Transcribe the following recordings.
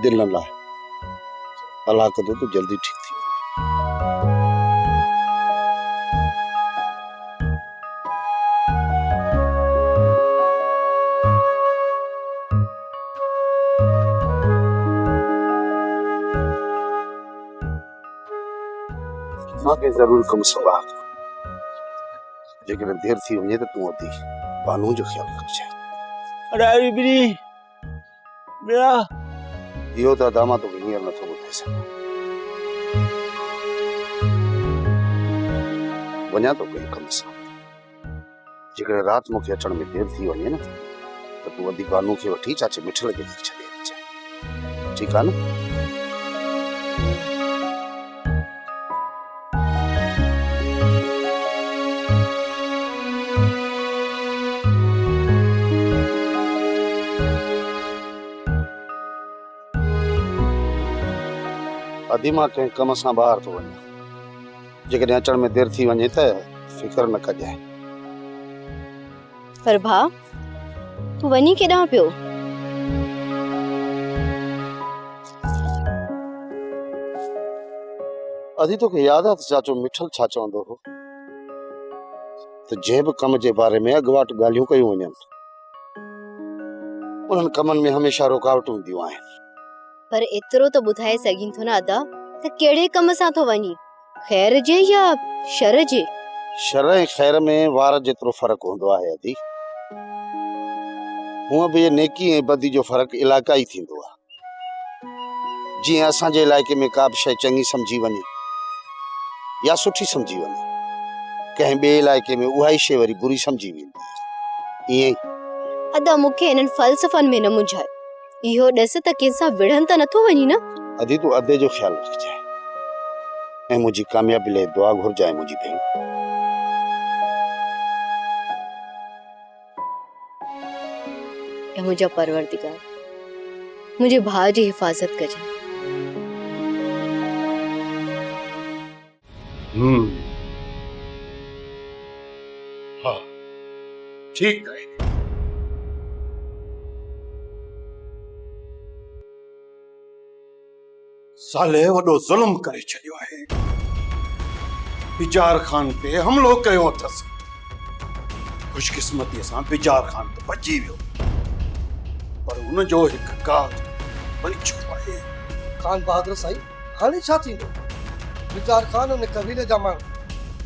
दिल न लाए, अल्लाह कदो तो जल्दी ठीक थी। आगे जरूर कम सवार जेकर देर थी वने तो तू अधी बानू जो ख्याल रख जाए। अरे बिनी मेरा यो तो दामा तो हींअर नथो ॿुधाए सघां, वञा तो कई कम सां। जेकर रात मूंखे अचण में देर थी वञे न तो तू अधी बानू खे वठी चाचे मिठल के घर छॾे अचे, ठीकु आहे न? अधी मां कंहिं कम सां ॿाहिरि थो वञा, जेकॾहिं अचण में देर थी वञे त फिकर न कजांइ। पर भाउ तू वञी केॾांहुं पियो? अधी तोखे यादि आहे त चाचो मिठल छा चवंदो हो त जंहिं बि कम जे बारे में अॻुवाट ॻाल्हियूं कयूं वञनि उन्हनि कमनि में हमेशह रुकावटूं ईंदियूं आहिनि। पर एतिरो त ॿुधाए सघीं थो न अदा त कहिड़े कम सां थो वञी, ख़ैर जे या शर जे? शर ऐं ख़ैर में वार जेतिरो फ़र्क़ु हूंदो आहे अदी, हूअं बि नेकी ऐं बदी जो फ़र्क़ु इलाइक़ाई थींदो आहे। जीअं असांजे इलाइक़े में का बि शइ चङी सम्झी वञे या सुठी सम्झी वञे, कंहिं ॿिए इलाइक़े में उहा ई शइ वरी बुरी सम्झी वेंदी आहे। ईअं ई अदा मूंखे इन्हनि फ़लसफ़नि में न मुंझाए, इहो ॾिस त कंहिंसां विढ़नि त नथो वञी न? अदी तूं अदे जो ख्याल रखजांइ ऐं मुंहिंजी कामयाबी लाइ दुआ घुरजांइ मुंहिंजी भेण। ऐं मुंहिंजा परवरदिगार मुंहिंजे भाउ जी हिफ़ाज़त कजांइ। हाँ ठीक है। साले वॾो ज़ुल्म करे छॾियो आहे, बिजार ख़ान ते हमलो कयो अथसि। खुशकिस्मतीअ सां बिजार ख़ान त बची वियो, पर हुन जो हिकु काज बनी चुको आहे। खान बहादुर साईं, हाणे छा थींदो? बिजार ख़ान उन कबीले जा माण्हू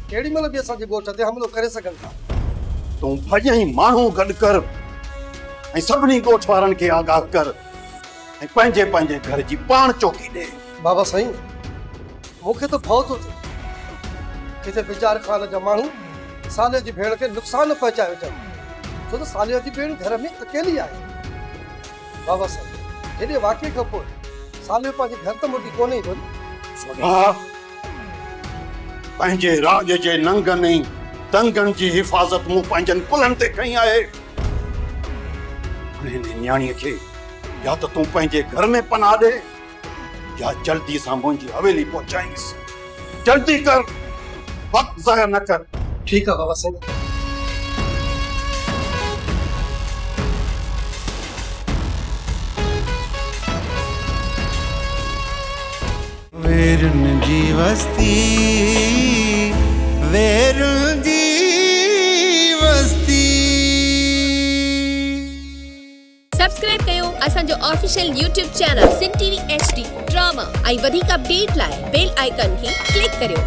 केॾी महिल बि असांजे ॻोठ ते हमलो करे सघनि था। तूं भॼई माण्हू गॾु कर ऐं सभिनी ॻोठ वारनि खे आगाह कर ऐं पंहिंजे पंहिंजे घर जी पाण चौकी ॾे। बाबा साईं, मूंखे त भउ थो थिए किथे बिजार ख़ान जा माण्हू साले जी भेण खे नुक़सान पहुचाए विझनि, छो त साले जी भेण घर में अकेली आहे। बाबा साईं, हेॾे वाक़े खां पोइ साले पंहिंजे घर त मोटी कोन्हे वरी। पंहिंजे राज जे नंगनि ऐं दंगनि जी हिफ़ाज़त मूं पंहिंजनि कुलनि ते कई आहे। हाणे हिन न्याणीअ खे या त तूं पंहिंजे घर में पनाह ॾे या जल्दी सां मुंहिंजी हवेली पहुचाईंसि। जल्दी कर, वक़्तु ज़ाया न कर। ठीकु आहे बाबा साईं। वेरुन जी वस्ती, वेरुन जी वस्ती। सब्सक्राइब कयो असांजो official YouTube channel Singh TV HD drama ऐं वधीक अपडेट लाइ बेल आइकन खे क्लिक करियो।